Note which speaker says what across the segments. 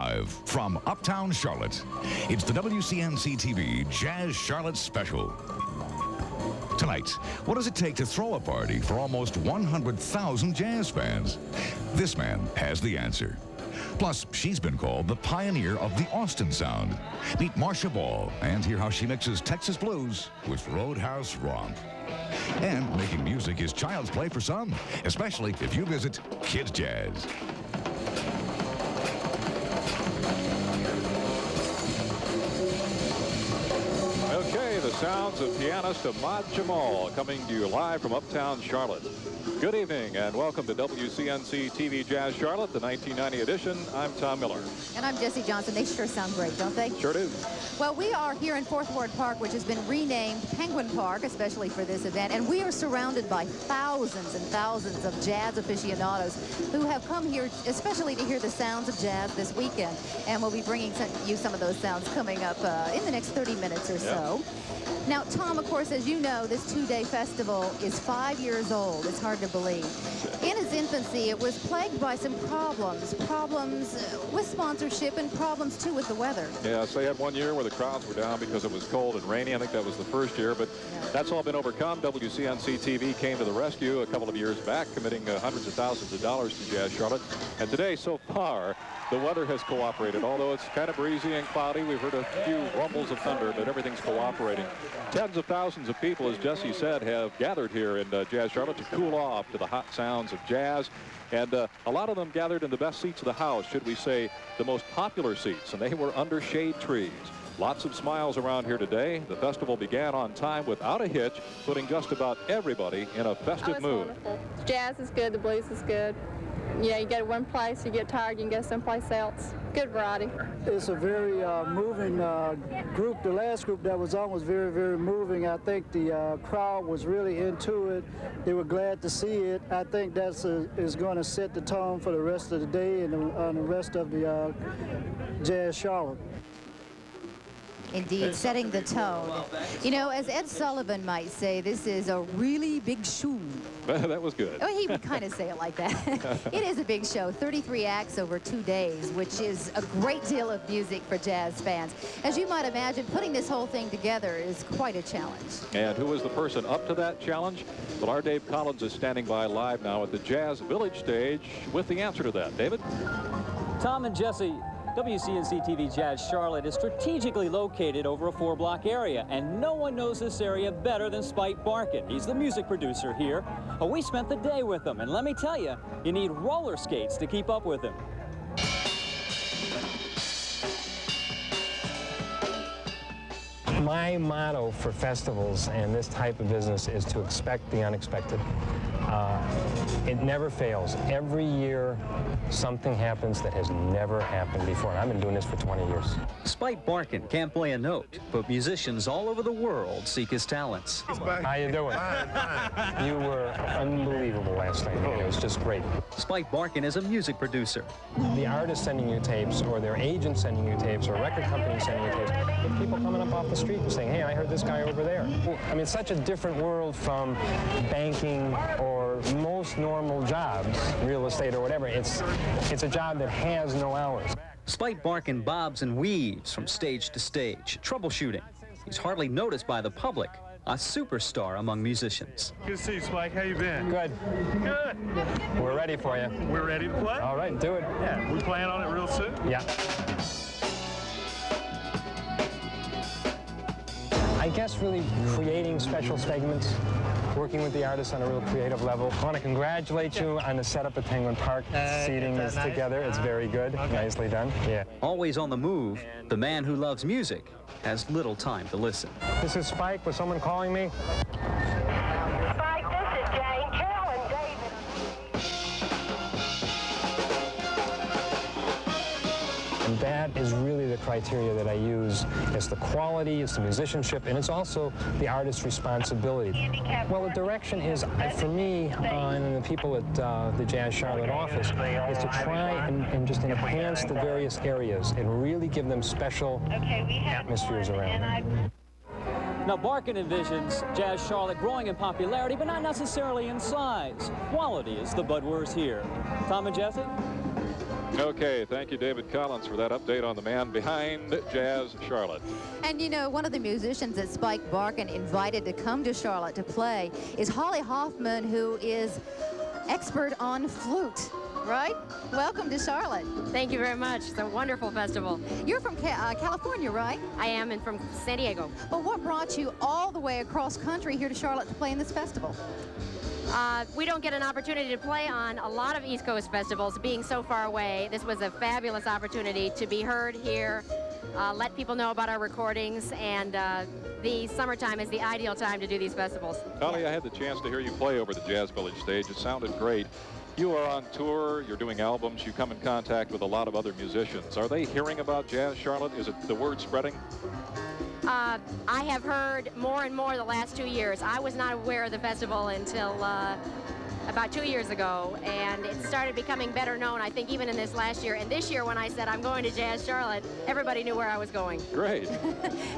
Speaker 1: Live from Uptown Charlotte, it's the WCNC-TV Jazz Charlotte Special. Tonight, what does it take to throw a party for almost 100,000 jazz fans? This man has the answer. Plus, she's been called the pioneer of the Austin sound. Meet Marcia Ball and hear how she mixes Texas blues with Roadhouse romp. And making music is child's play for some, especially if you visit Kids Jazz.
Speaker 2: Okay, the sounds of pianist Ahmad Jamal coming to you live from Uptown Charlotte. Good evening and welcome to WCNC-TV Jazz Charlotte, the 1990 edition. I'm Tom Miller.
Speaker 3: And I'm Jesse Johnson. They sure sound great, don't they?
Speaker 2: Sure do.
Speaker 3: Well, we are here in Fourth Ward Park, which has been renamed Penguin Park, especially for this event. And we are surrounded by thousands and thousands of jazz aficionados who have come here especially to hear the sounds of jazz this weekend. And we'll be bringing you some of those sounds coming up in the next 30 minutes or so. Now, Tom, of course, as you know, this two-day festival is 5 years old. It's hard to believe. In its infancy, it was plagued by some problems with sponsorship and problems, too, with the weather.
Speaker 2: Yes, they had 1 year where the crowds were down because it was cold and rainy. I think that was the first year, but that's all been overcome. WCNC-TV came to the rescue a couple of years back, committing hundreds of thousands of dollars to Jazz Charlotte. And today, so far, the weather has cooperated. Although it's kind of breezy and cloudy, we've heard a few rumbles of thunder, but everything's cooperating. Tens of thousands of people, as Jesse said, have gathered here in Jazz Charlotte to cool off to the hot sounds of jazz. And a lot of them gathered in the best seats of the house, should we say, the most popular seats, and they were under shade trees. Lots of smiles around here today. The festival began on time without a hitch, putting just about everybody in a festive mood.
Speaker 4: Wonderful. Jazz is good, the blues is good. Yeah, you go to one place, you get tired, you can go someplace else. Good variety.
Speaker 5: It's a very moving group. The last group that was on was very, very moving. I think the crowd was really into it. They were glad to see it. I think that's is going to set the tone for the rest of the day and the rest of the Jazz Charlotte.
Speaker 3: Indeed, setting the tone. You know, as Ed Sullivan might say, this is a really big show.
Speaker 2: That was good.
Speaker 3: Oh, he would kind of say it like that. It is a big show, 33 acts over 2 days, which is a great deal of music for jazz fans. As you might imagine, putting this whole thing together is quite a challenge. And
Speaker 2: who is the person up to that challenge? Well, our Dave Collins is standing by live now at the Jazz Village stage with the answer to that. David?
Speaker 6: Tom and Jesse, WCNC-TV Jazz Charlotte is strategically located over a 4-block area, and no one knows this area better than Spike Barkin. He's the music producer here. We spent the day with him, and let me tell you, you need roller skates to keep up with him.
Speaker 7: My motto for festivals and this type of business is to expect the unexpected. It never fails. Every year, something happens that has never happened before. And I've been doing this for 20 years.
Speaker 8: Spike Barkin can't play a note, but musicians all over the world seek his talents.
Speaker 7: How you doing? Fine. You were unbelievable last night. It was just great.
Speaker 8: Spike Barkin is a music producer.
Speaker 7: The artist sending you tapes, or their agent sending you tapes, or a record company sending you tapes, with people coming up off the street and saying, hey, I heard this guy over there. I mean, it's such a different world from banking or most normal jobs, real estate or whatever. It's a job that has no hours.
Speaker 8: Spike Barkin bobs and weaves from stage to stage, troubleshooting. He's hardly noticed by the public, a superstar among musicians.
Speaker 9: Good to see you, Spike. How you been?
Speaker 7: Good.
Speaker 9: Good.
Speaker 7: We're ready for you.
Speaker 9: We're ready to play?
Speaker 7: All right, do it.
Speaker 9: Yeah, we plan on it real soon?
Speaker 7: Yeah. I guess really creating special segments, working with the artists on a real creative level. I want to congratulate you on the setup at Penguin Park. Seating is together. It's very good. Okay. Nicely done. Yeah.
Speaker 8: Always on the move, the man who loves music has little time to listen.
Speaker 7: This is Spike. Was someone calling me?
Speaker 10: Spike, this is Jane. Carol and David.
Speaker 7: And that is really the criteria that I use. It's the quality, it's the musicianship, and it's also the artist's responsibility. Well, the direction is, for me and the people at the Jazz Charlotte office, is to try and just enhance the various areas and really give them special atmospheres around them.
Speaker 6: Now, Barkin envisions Jazz Charlotte growing in popularity, but not necessarily in size. Quality is the buzzword here. Tom and Jesse?
Speaker 2: Okay, thank you, David Collins, for that update on the man behind Jazz Charlotte.
Speaker 3: And you know, one of the musicians that Spike Barkin invited to come to Charlotte to play is Holly Hoffman, who is expert on flute. Right? Welcome to Charlotte.
Speaker 11: Thank you very much. It's a wonderful festival.
Speaker 3: You're from California, right?
Speaker 11: I am, and from San Diego.
Speaker 3: But what brought you all the way across country here to Charlotte to play in this festival?
Speaker 11: We don't get an opportunity to play on a lot of East Coast festivals, being so far away. This was a fabulous opportunity to be heard here, let people know about our recordings, and the summertime is the ideal time to do these festivals.
Speaker 2: Holly, I had the chance to hear you play over the Jazz Village stage. It sounded great. You are on tour, you're doing albums, you come in contact with a lot of other musicians. Are they hearing about Jazz Charlotte? Is it the word spreading?
Speaker 11: I have heard more and more the last 2 years. I was not aware of the festival until about 2 years ago, and it started becoming better known, I think, even in this last year. And this year, when I said I'm going to Jazz Charlotte, everybody knew where I was going.
Speaker 2: Great.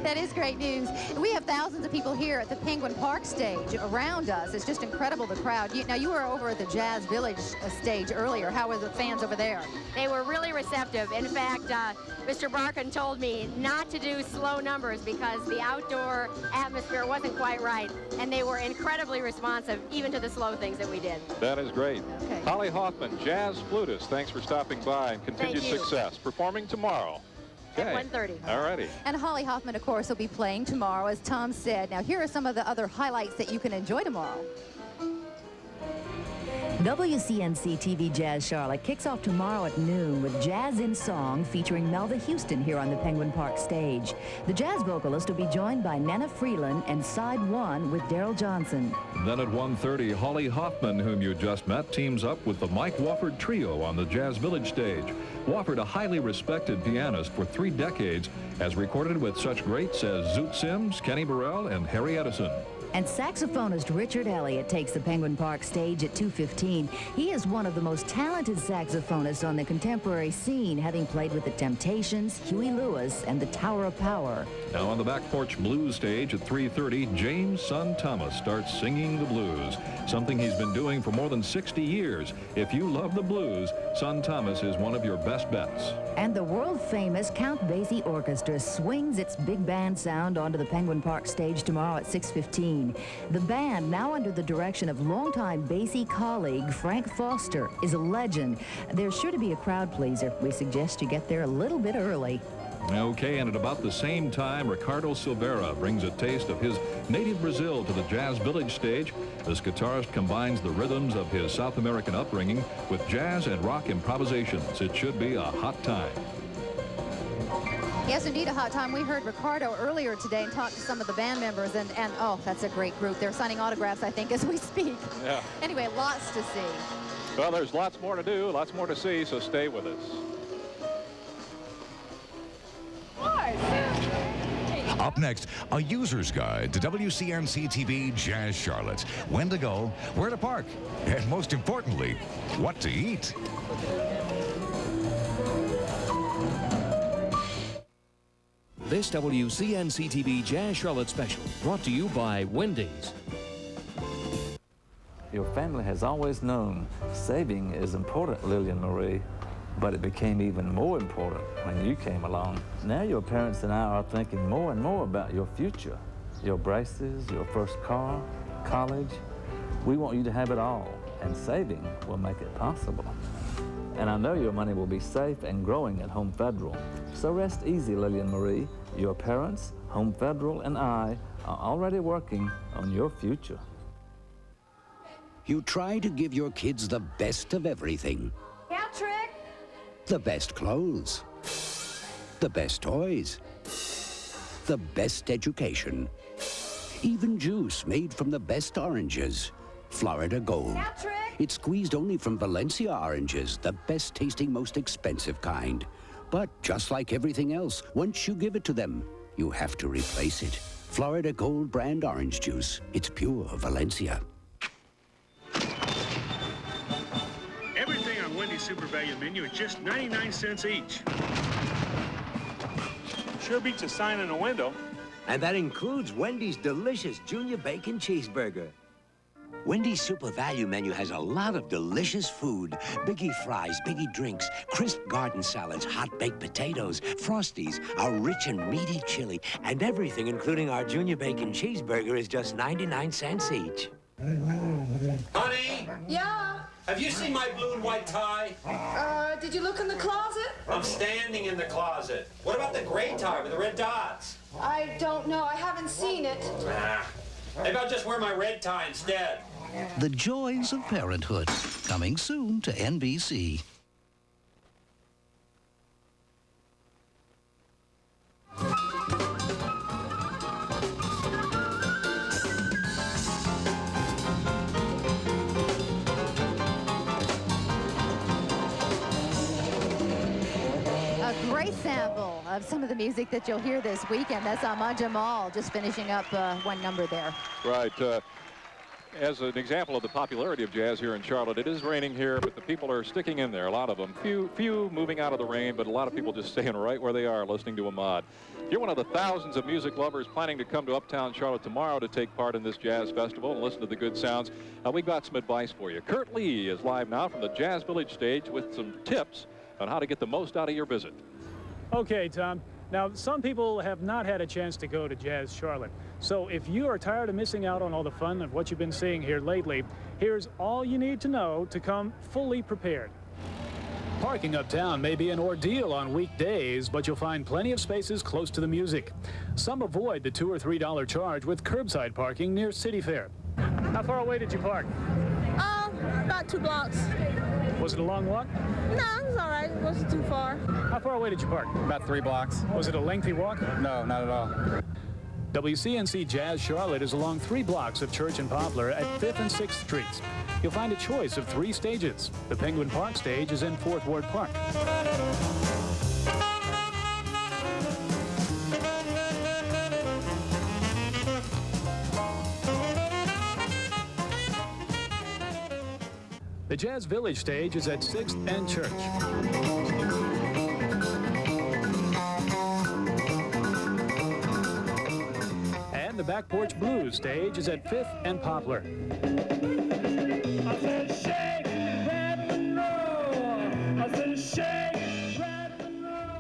Speaker 3: That is great news. We have thousands of people here at the Penguin Park stage around us. It's just incredible, the crowd. Now, you were over at the Jazz Village stage earlier. How were the fans over there?
Speaker 11: They were really receptive. In fact, Mr. Barkin told me not to do slow numbers because the outdoor atmosphere wasn't quite right, and they were incredibly responsive, even to the slow things that we did.
Speaker 2: That is great.
Speaker 3: Okay.
Speaker 2: Holly Hoffman, jazz flutist, thanks for stopping by, and continued
Speaker 11: Thank you.
Speaker 2: success. Performing tomorrow. Okay.
Speaker 11: At 1:30.
Speaker 2: All righty.
Speaker 3: And Holly Hoffman, of course, will be playing tomorrow, as Tom said. Now, here are some of the other highlights that you can enjoy tomorrow.
Speaker 12: WCNC-TV Jazz Charlotte kicks off tomorrow at noon with Jazz in Song featuring Melva Houston here on the Penguin Park stage. The jazz vocalist will be joined by Nana Freeland and Side 1 with Daryl Johnson.
Speaker 13: Then at 1:30, Holly Hoffman, whom you just met, teams up with the Mike Wofford Trio on the Jazz Village stage. Wofford, a highly respected pianist for 3 decades, has recorded with such greats as Zoot Sims, Kenny Burrell, and Harry Edison.
Speaker 12: And saxophonist Richard Elliott takes the Penguin Park stage at 2:15. He is one of the most talented saxophonists on the contemporary scene, having played with the Temptations, Huey Lewis, and the Tower of Power.
Speaker 13: Now on the Back Porch Blues stage at 3:30, James Son Thomas starts singing the blues, something he's been doing for more than 60 years. If you love the blues, Son Thomas is one of your best bets.
Speaker 12: And the world-famous Count Basie Orchestra swings its big band sound onto the Penguin Park stage tomorrow at 6:15. The band, now under the direction of longtime Basie colleague Frank Foster, is a legend. There's sure to be a crowd pleaser. We suggest you get there a little bit early.
Speaker 13: Okay, and at about the same time, Ricardo Silveira brings a taste of his native Brazil to the Jazz Village stage. This guitarist combines the rhythms of his South American upbringing with jazz and rock improvisations. It should be a hot time.
Speaker 3: Yes, indeed, a hot time. We heard Ricardo earlier today and talked to some of the band members, and oh, that's a great group. They're signing autographs, I think, as we speak.
Speaker 2: Yeah.
Speaker 3: Anyway, lots to see.
Speaker 2: Well, there's lots more to do, lots more to see, so stay with us.
Speaker 1: Up next, a user's guide to WCNC-TV Jazz Charlotte. When to go, where to park, and most importantly, what to eat.
Speaker 14: This WCNC-TV Jazz Charlotte special brought to you by Wendy's.
Speaker 15: Your family has always known saving is important, Lillian Marie, but it became even more important when you came along. Now your parents and I are thinking more and more about your future, your braces, your first car, college. We want you to have it all, and saving will make it possible. And I know your money will be safe and growing at Home Federal. So rest easy, Lillian Marie. Your parents, Home Federal, and I are already working on your future.
Speaker 16: You try to give your kids the best of everything.
Speaker 10: Patrick!
Speaker 16: The best clothes. The best toys. The best education. Even juice made from the best oranges. Florida Gold.
Speaker 10: Patrick!
Speaker 16: It's squeezed only from Valencia oranges, the best tasting, most expensive kind. But just like everything else, once you give it to them, you have to replace it. Florida Gold brand orange juice. It's pure Valencia.
Speaker 9: Everything on Wendy's Super Value menu is just 99 cents each. Sure beats a sign in a window.
Speaker 17: And that includes Wendy's delicious Junior Bacon Cheeseburger. Wendy's Super Value menu has a lot of delicious food. Biggie fries, biggie drinks, crisp garden salads, hot baked potatoes, Frosties, our rich and meaty chili, and everything, including our Junior Bacon Cheeseburger, is just 99 cents each.
Speaker 18: Honey?
Speaker 19: Yeah?
Speaker 18: Have you seen my blue and white tie?
Speaker 19: Did you look in the closet?
Speaker 18: I'm standing in the closet. What about the gray tie with the red dots?
Speaker 19: I don't know. I haven't seen it.
Speaker 18: Maybe I'll just wear my red tie instead.
Speaker 20: The Joys of Parenthood, coming soon to NBC.
Speaker 3: A great sample of some of the music that you'll hear this weekend. That's Ahmad Jamal just finishing up one number there.
Speaker 2: Right. As an example of the popularity of jazz here in Charlotte, it is raining here, but the people are sticking in there, a lot of them. Few moving out of the rain, but a lot of people just staying right where they are listening to Ahmad. You're one of the thousands of music lovers planning to come to Uptown Charlotte tomorrow to take part in this jazz festival and listen to the good sounds. We've got some advice for you. Kurt Lee is live now from the Jazz Village stage with some tips on how to get the most out of your visit.
Speaker 21: Okay, Tom. Now, some people have not had a chance to go to Jazz Charlotte. So if you are tired of missing out on all the fun of what you've been seeing here lately, here's all you need to know to come fully prepared. Parking uptown may be an ordeal on weekdays, but you'll find plenty of spaces close to the music. Some avoid the $2 or $3 charge with curbside parking near City Fair. How far away did you park?
Speaker 19: About 2 blocks.
Speaker 21: Was it a long walk?
Speaker 19: No, it was all right. It wasn't too far.
Speaker 21: How far away did you park?
Speaker 22: About 3 blocks.
Speaker 21: Was it a lengthy walk?
Speaker 22: No, not at all.
Speaker 21: WCNC Jazz Charlotte is along 3 blocks of Church and Poplar at 5th and 6th Streets. You'll find a choice of 3 stages. The Penguin Park stage is in 4th Ward Park. The Jazz Village stage is at 6th and Church. And the Back Porch Blues stage is at 5th and Poplar.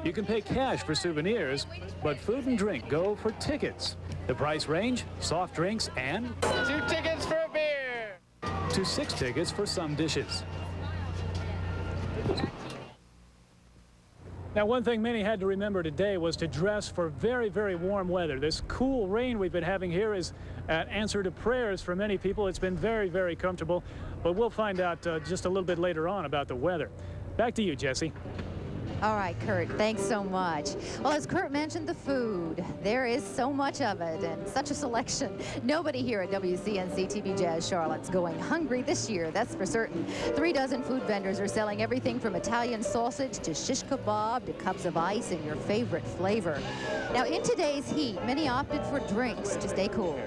Speaker 21: You can pay cash for souvenirs, but food and drink go for tickets. The price range, soft drinks and
Speaker 22: 2 tickets for a beer.
Speaker 21: to 6 tickets for some dishes. Now, one thing many had to remember today was to dress for very, very warm weather. This cool rain we've been having here is an answer to prayers for many people. It's been very, very comfortable, but we'll find out just a little bit later on about the weather. Back to you, Jesse.
Speaker 3: All right, Kurt, thanks so much. Well, as Kurt mentioned, the food. There is so much of it and such a selection. Nobody here at WCNC-TV Jazz Charlotte's going hungry this year, that's for certain. 3 dozen food vendors are selling everything from Italian sausage to shish kebab to cups of ice and your favorite flavor. Now, in today's heat, many opted for drinks to stay cool.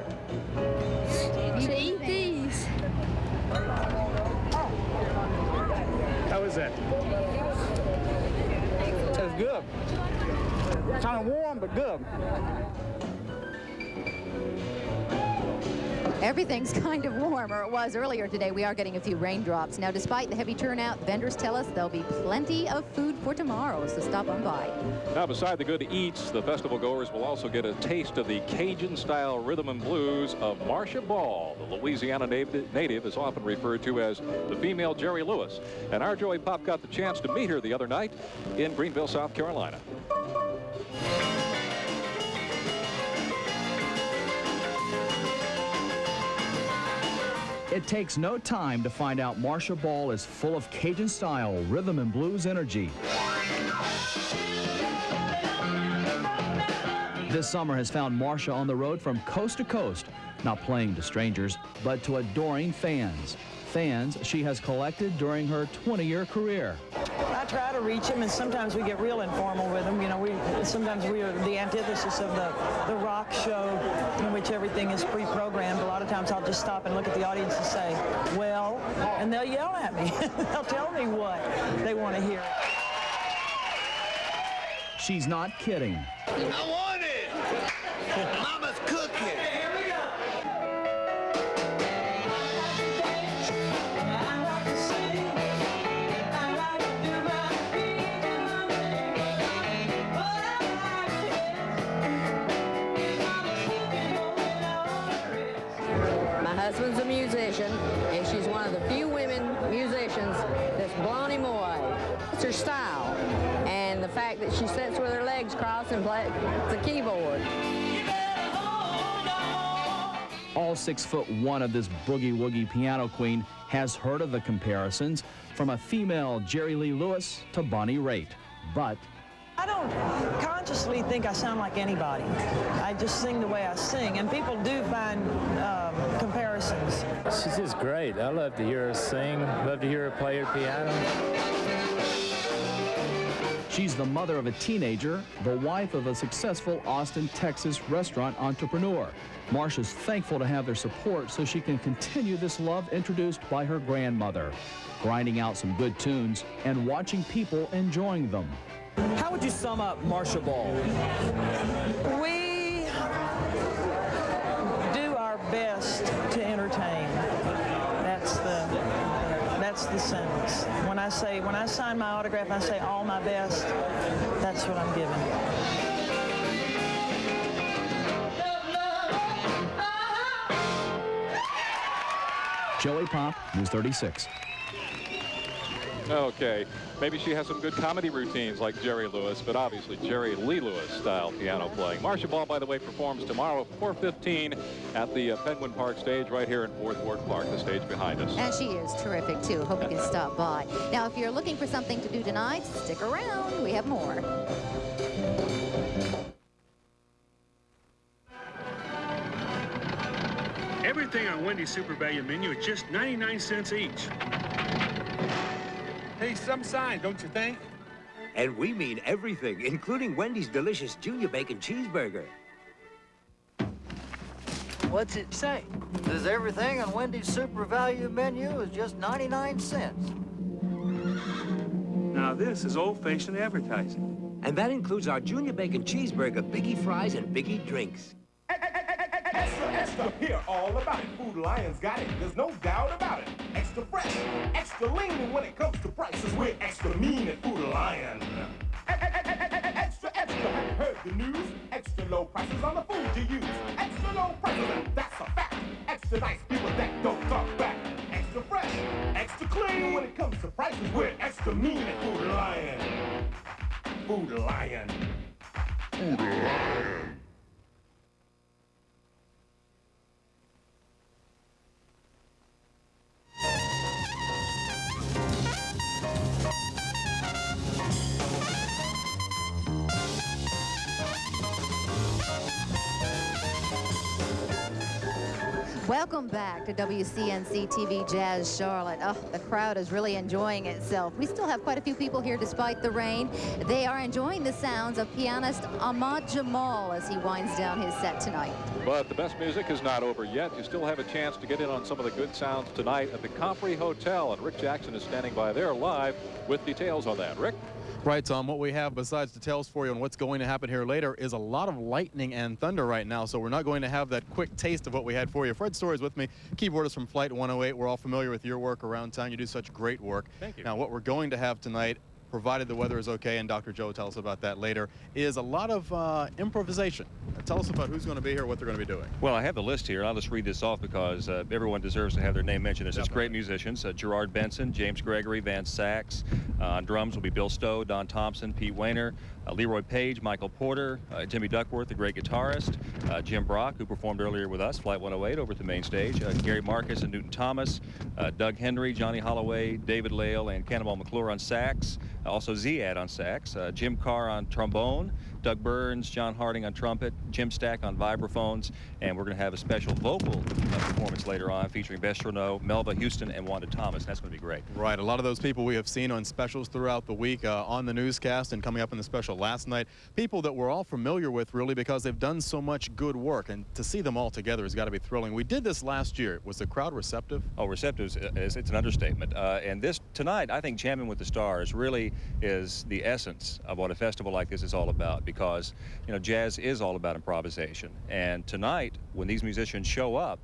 Speaker 19: To eat these.
Speaker 21: How is that?
Speaker 22: That's good. Kind of warm, but good.
Speaker 3: Everything's kind of warm, or it was earlier today. We are getting a few raindrops. Now, despite the heavy turnout, vendors tell us there'll be plenty of food for tomorrow, so stop on by.
Speaker 2: Now, beside the good eats, the festival goers will also get a taste of the Cajun-style rhythm and blues of Marcia Ball. The Louisiana native is often referred to as the female Jerry Lewis. And our Joey Pop got the chance to meet her the other night in Greenville, South Carolina.
Speaker 23: It takes no time to find out Marcia Ball is full of Cajun-style rhythm and blues energy. This summer has found Marcia on the road from coast to coast, not playing to strangers, but to adoring fans. Fans she has collected during her 20-year career.
Speaker 24: I try to reach them, and sometimes we get real informal with them. You know, sometimes we are the antithesis of the rock show in which everything is pre-programmed. A lot of times I'll just stop and look at the audience and say, well, and they'll yell at me. They'll tell me what they want to hear.
Speaker 23: She's not kidding.
Speaker 25: I want it! Mama's cooking! Here we go!
Speaker 4: husband's a musician, and she's one of the few women musicians that's blown him away. It's her style, and the fact that she sits with her legs crossed and plays the keyboard.
Speaker 23: All 6'1" of this boogie-woogie piano queen has heard of the comparisons, from a female Jerry Lee Lewis to Bonnie Raitt. But
Speaker 24: I don't consciously think I sound like anybody. I just sing the way I sing, and people do find comparisons.
Speaker 5: She's just great. I love to hear her sing, love to hear her play her piano.
Speaker 23: She's the mother of a teenager, the wife of a successful Austin, Texas restaurant entrepreneur. Marsha's thankful to have their support so she can continue this love introduced by her grandmother, grinding out some good tunes and watching people enjoying them. How would you sum up Marsha Ball?
Speaker 24: We do our best to entertain. That's the sentence. When I sign my autograph, I say all my best. That's what I'm giving.
Speaker 23: Joey Pop, News 36.
Speaker 2: Okay, maybe she has some good comedy routines like Jerry Lewis, but obviously Jerry Lee Lewis style piano playing. Marsha Ball, by the way, performs tomorrow at 4:15 at the Penguin Park stage right here in 4th Ward Park, the stage behind us.
Speaker 3: And she is terrific, too. Hope you can stop by. Now, if you're looking for something to do tonight, stick around. We have more.
Speaker 9: Everything on Wendy's Super Value menu is just 99 cents each.
Speaker 18: Hey, some sign, don't you think?
Speaker 17: And we mean everything, including Wendy's delicious Junior Bacon Cheeseburger.
Speaker 7: What's it say? Says everything on Wendy's Super Value menu is just 99 cents.
Speaker 9: Now this is old-fashioned advertising.
Speaker 17: And that includes our Junior Bacon Cheeseburger, Biggie Fries, and Biggie Drinks.
Speaker 18: Extra, extra, hear all about it. Food Lion's got it, there's no doubt about it. Extra fresh, extra lean, and when it comes to prices, we're extra mean at Food Lion. Extra, extra, have you heard the news? Extra low prices on the food you use. Extra low prices, and that's a fact. Extra nice people that don't talk back. Extra fresh, extra clean, when it comes to prices, we're extra mean at Food Lion. Food Lion. Food Lion.
Speaker 3: Welcome back to WCNC-TV Jazz Charlotte. Oh, the crowd is really enjoying itself. We still have quite a few people here despite the rain. They are enjoying the sounds of pianist Ahmad Jamal as he winds down his set tonight.
Speaker 2: But the best music is not over yet. You still have a chance to get in on some of the good sounds tonight at the Comfrey Hotel, and Rick Jackson is standing by there live with details on that. Rick?
Speaker 8: Right, Tom. What we have besides details for you on what's going to happen here later is a lot of lightning and thunder right now, so we're not going to have that quick taste of what we had for you. Fred Story is with me, keyboardist from Flight 108. We're all familiar with your work around town. You do such great work. Thank you. Now, what we're going to have tonight, provided the weather is okay, and Dr. Joe will tell us about that later, is a lot of improvisation. Tell us about who's going to be here, what they're going to be doing.
Speaker 25: Well, I have the list here. I'll just read this off because everyone deserves to have their name mentioned. There's just great musicians. Gerard Benson, James Gregory, Van Sachs. On drums will be Bill Stowe, Don Thompson, Pete Wayner, Leroy Page, Michael Porter, Jimmy Duckworth, the great guitarist, Jim Brock, who performed earlier with us, Flight 108, over at the main stage, Gary Marcus and Newton Thomas, Doug Henry, Johnny Holloway, David Lale, and Cannonball McClure on sax, also Ziad on sax, Jim Carr on trombone, Doug Burns, John Harding on trumpet, Jim Stack on vibraphones, and we're going to have a special vocal performance later on featuring Bess Cherneau, Melva Houston, and Wanda Thomas. That's going to be great.
Speaker 8: Right. A lot of those people we have seen on specials throughout the week, on the newscast and coming up in the special last night. People that we're all familiar with, really, because they've done so much good work, and to see them all together has got to be thrilling. We did this last year. Was the crowd receptive?
Speaker 25: Oh, receptive it's an understatement. And this tonight, I think Jamming with the Stars really is the essence of what a festival like this is all about, because you know, jazz is all about improvisation. And tonight, when these musicians show up,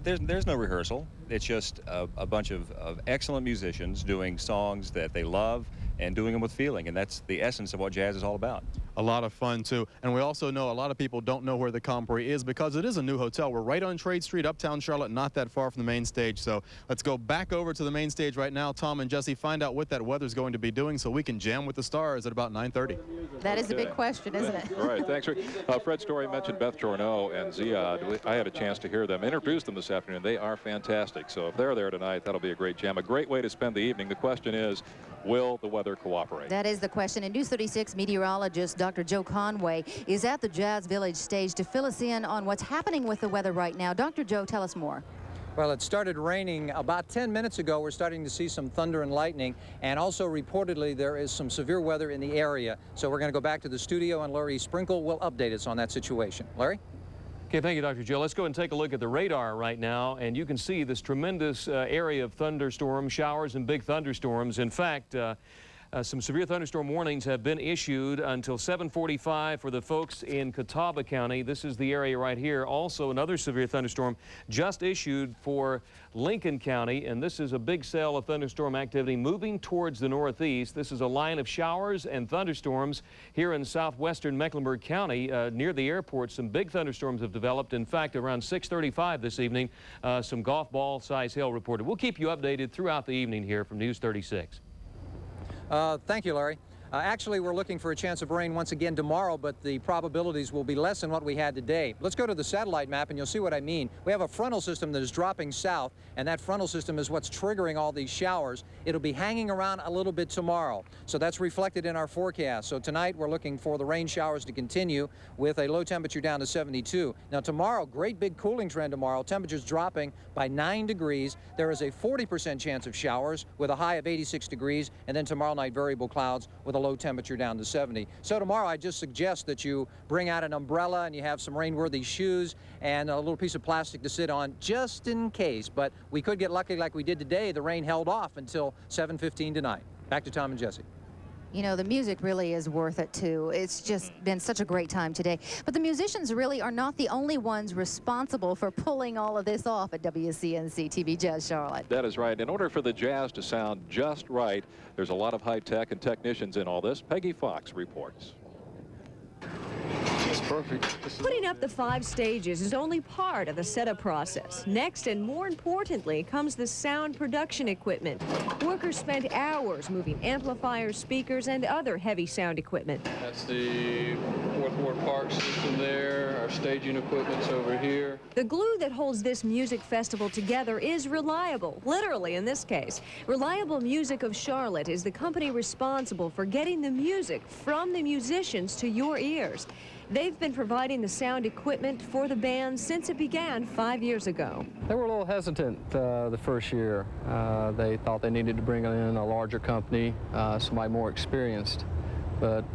Speaker 25: there's no rehearsal. It's just a bunch of excellent musicians doing songs that they love and doing them with feeling, and that's the essence of what jazz is all about.
Speaker 8: a lot of fun too. And we also know a lot of people don't know where the Compre is because it is a new hotel. We're right on Trade Street, uptown Charlotte, not that far from the main stage. So let's go back over to the main stage right now. Tom and Jesse, find out what that weather's going to be doing so we can jam with the stars at about 9:30.
Speaker 3: That is a big question, isn't it?
Speaker 2: All right, thanks, Rick. Fred Story mentioned Beth Journeau and Ziad. I had a chance to hear them, introduce them this afternoon. They are fantastic. So if they're there tonight, that'll be a great jam, a great way to spend the evening. The question is, will the weather cooperate?
Speaker 3: That is the question. And News 36 meteorologist Dr. Joe Conway is at the Jazz Village stage to fill us in on what's happening with the weather right now. Dr. Joe, tell us more.
Speaker 1: Well, it started raining about 10 minutes ago. We're starting to see some thunder and lightning, and also reportedly there is some severe weather in the area. So we're going to go back to the studio, and Larry Sprinkle will update us on that situation. Larry?
Speaker 6: Okay, thank you, Dr. Joe. Let's go and take a look at the radar right now, and you can see this tremendous area of thunderstorms, showers, and big thunderstorms. In fact, some severe thunderstorm warnings have been issued until 7:45 for the folks in Catawba County. This is the area right here. Also, another severe thunderstorm just issued for Lincoln County, and this is a big cell of thunderstorm activity moving towards the northeast. This is a line of showers and thunderstorms here in southwestern Mecklenburg County near the airport. Some big thunderstorms have developed. In fact, around 6:35 this evening, some golf ball size hail reported. We'll keep you updated throughout the evening here from News 36.
Speaker 1: Thank you, Larry. Actually, we're looking for a chance of rain once again tomorrow, but the probabilities will be less than what we had today. Let's go to the satellite map, and you'll see what I mean. We have a frontal system that is dropping south, and that frontal system is what's triggering all these showers. It'll be hanging around a little bit tomorrow, so that's reflected in our forecast. So tonight, we're looking for the rain showers to continue with a low temperature down to 72. Now, tomorrow, great big cooling trend tomorrow. Temperatures dropping by 9 degrees. There is a 40% chance of showers with a high of 86 degrees, and then tomorrow night, variable clouds with a low temperature down to 70. So tomorrow I just suggest that you bring out an umbrella and you have some rain-worthy shoes and a little piece of plastic to sit on just in case. But we could get lucky like we did today. The rain held off until 7:15 tonight. Back to Tom and Jesse.
Speaker 3: You know, the music really is worth it, too. It's just been such a great time today. But the musicians really are not the only ones responsible for pulling all of this off at WCNC-TV Jazz Charlotte.
Speaker 2: That is right. In order for the jazz to sound just right, there's a lot of high tech and technicians in all this. Peggy Fox reports.
Speaker 11: It's perfect. Putting up the 5 stages is only part of the setup process. Next, and more importantly, comes the sound production equipment. Workers spent hours moving amplifiers, speakers, and other heavy sound equipment.
Speaker 12: That's the 4th Ward Park system there. Our staging equipment's over here.
Speaker 11: The glue that holds this music festival together is Reliable, literally in this case. Reliable Music of Charlotte is the company responsible for getting the music from the musicians to your ears. They've been providing the sound equipment for the band since it began 5 years ago.
Speaker 12: They were a little hesitant the first year. They thought they needed to bring in a larger company, somebody more experienced. But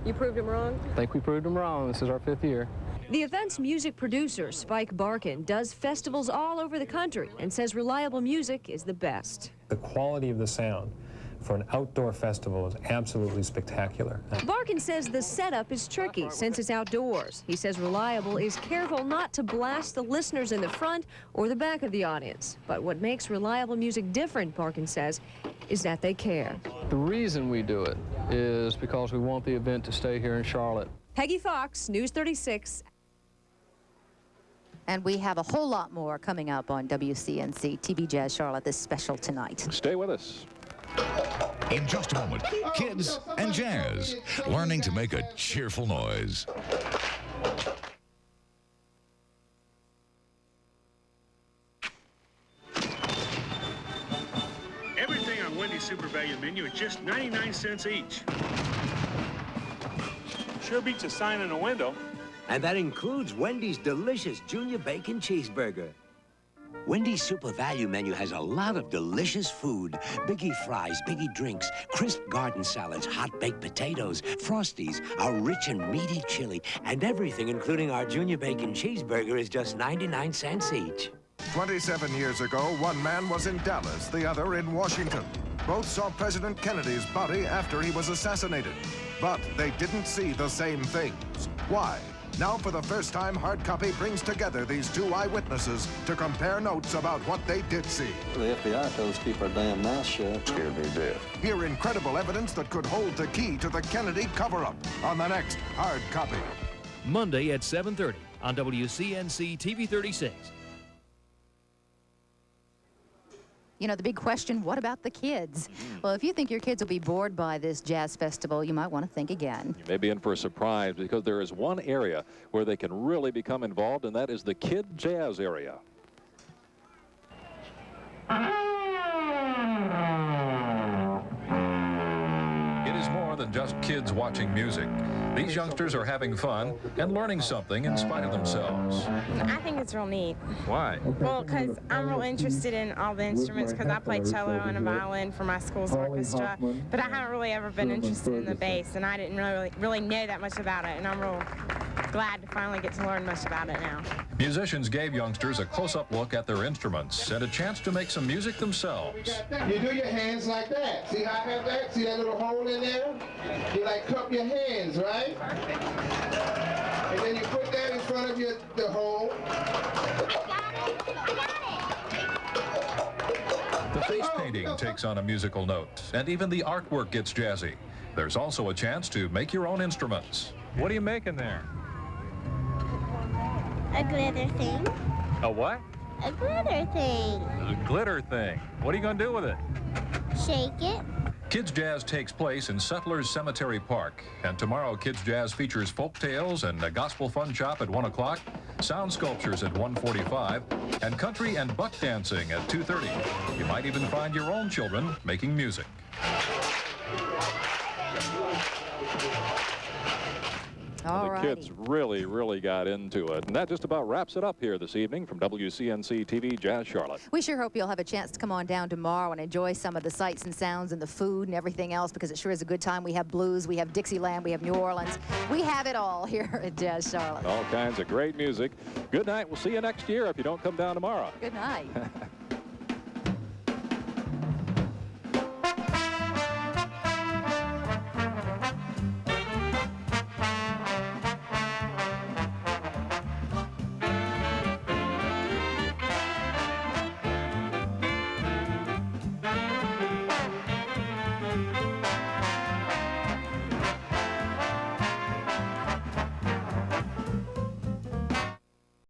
Speaker 11: you proved them wrong?
Speaker 12: I think we proved them wrong. This is our 5th year.
Speaker 11: The event's music producer, Spike Barkin, does festivals all over the country and says Reliable Music is the best.
Speaker 13: The quality of the sound for an outdoor festival is absolutely spectacular.
Speaker 11: Barkin says the setup is tricky since it's outdoors. He says Reliable is careful not to blast the listeners in the front or the back of the audience. But what makes Reliable Music different, Barkin says, is that they care.
Speaker 12: The reason we do it is because we want the event to stay here in Charlotte.
Speaker 11: Peggy Fox, News 36.
Speaker 3: And we have a whole lot more coming up on WCNC-TV Jazz Charlotte, this special tonight.
Speaker 2: Stay with us.
Speaker 26: In just a moment, kids and jazz, learning to make a cheerful noise.
Speaker 9: Everything on Wendy's Super Value menu is just 99 cents each. Sure beats a sign in a window.
Speaker 17: And that includes Wendy's delicious Junior Bacon Cheeseburger. Wendy's Super Value menu has a lot of delicious food. Biggie fries, biggie drinks, crisp garden salads, hot baked potatoes, Frosties, our rich and meaty chili, and everything, including our Junior Bacon Cheeseburger, is just 99 cents each.
Speaker 27: 27 years ago, one man was in Dallas, the other in Washington. Both saw President Kennedy's body after he was assassinated. But they didn't see the same things. Why? Now, for the first time, Hard Copy brings together these two eyewitnesses to compare notes about what they did see.
Speaker 10: The FBI told us to keep our damn mouth shut. Scared me to death.
Speaker 27: Hear incredible evidence that could hold the key to the Kennedy cover-up on the next Hard Copy.
Speaker 14: Monday at 7:30 on WCNC-TV 36.
Speaker 3: You know, the big question, what about the kids? Well, if you think your kids will be bored by this jazz festival, you might want to think again.
Speaker 2: You may be in for a surprise because there is one area where they can really become involved, and that is the kid jazz area.
Speaker 15: It is more than just kids watching music. These youngsters are having fun and learning something in spite of themselves.
Speaker 16: I think it's real neat.
Speaker 15: Why?
Speaker 16: Well, because I'm real interested in all the instruments because I play cello and a violin for my school's orchestra, but I haven't really ever been interested in the bass, and I didn't really know that much about it, and I'm real glad to finally get to learn much about it now.
Speaker 15: Musicians gave youngsters a close-up look at their instruments and a chance to make some music themselves.
Speaker 19: You do your hands like that. See how I have that? See that little hole in there? You like cup your hands, right? And then you put that in front of the hole.
Speaker 15: The face painting takes on a musical note, and even the artwork gets jazzy. There's also a chance to make your own instruments.
Speaker 2: What are you making there?
Speaker 20: A glitter thing.
Speaker 2: A what?
Speaker 20: A glitter thing.
Speaker 2: A glitter thing. What are you going to do with it?
Speaker 20: Shake it.
Speaker 15: Kids Jazz takes place in Settlers Cemetery Park, and tomorrow Kids Jazz features folk tales and a gospel fun shop at 1 o'clock, sound sculptures at 1:45, and country and buck dancing at 2:30. You might even find your own children making music.
Speaker 2: The kids really got into it. And that just about wraps it up here this evening from WCNC-TV Jazz Charlotte.
Speaker 3: We sure hope you'll have a chance to come on down tomorrow and enjoy some of the sights and sounds and the food and everything else, because it sure is a good time. We have blues, we have Dixieland, we have New Orleans. We have it all here at Jazz Charlotte.
Speaker 2: All kinds of great music. Good night. We'll see you next year if you don't come down tomorrow.
Speaker 3: Good night.